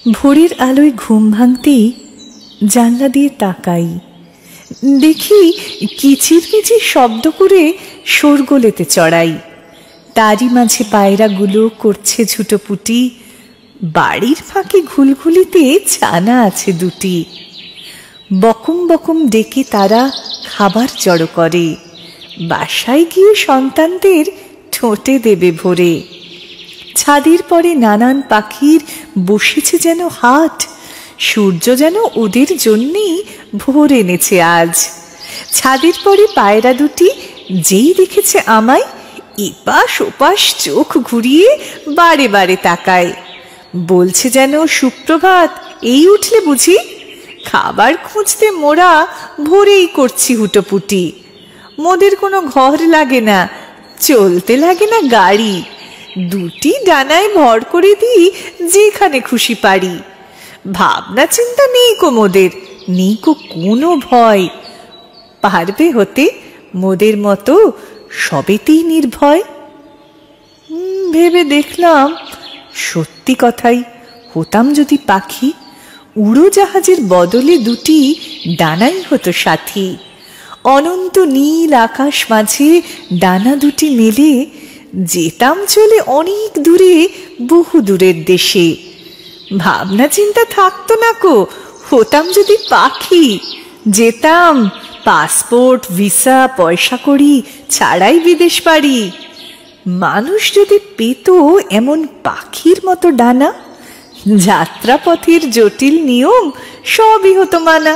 ভোরের আলোয় ঘুম ভাঙতেই জানলা দিয়ে তাকাই, দেখি কিচির কিচির শব্দ করে শোরগোলেতে চড়াই। তারই মাঝে পায়রাগুলো করছে ছুটোপুটি। বাড়ির ফাঁকে ঘুলঘুলিতে ছানা আছে দুটি। বকুম বকুম ডেকে তারা খাবার জড়ো করে, বাসায় গিয়ে সন্তানদের ঠোঁটে দেবে ভরে। ছাদের পরে নানান পাখির বসেছে যেন হাট, সূর্য যেন ওদের জন্যেই ভোর এনেছে আজ। ছাদের পরে পায়রা দুটি যেই দেখেছে আমায়, এপাশ ওপাশ চোখ ঘুরিয়ে বারে বারে তাকায়, বলছে যেন সুপ্রভাত, এই উঠলে বুঝি? খাবার খুঁজতে মোরা ভোরেই করছি হুটোপুটি। মোদের কোনো ঘর লাগে না, চলতে লাগে না গাড়ি, দুটি ডানায় ভর করে দিই যেখানে খুশি পারি। ভাবনা চিন্তা নেই কো মোদের, নেই কো কোনো ভয়। পারবে হতে মোদের মতো সবেতেই নির্ভয়। ভেবে দেখলাম সত্যি কথাই, হতাম যদি পাখি, উড়োজাহাজের বদলে দুটি ডানাই হতো সাথী। অনন্ত নীল আকাশ মাঝে ডানা দুটি মেলে যেতাম চলে অনেক দূরে, বহু দূরের দেশে। ভাবনা চিন্তা থাকতো না কো, হতাম যদি পাখি, যেতাম পাসপোর্ট ভিসা পয়সা করি ছাড়াই বিদেশ পাড়ি। মানুষ যদি পেত এমন পাখির মতো ডানা, যাত্রাপথের জটিল নিয়ম সবই হতো মানা।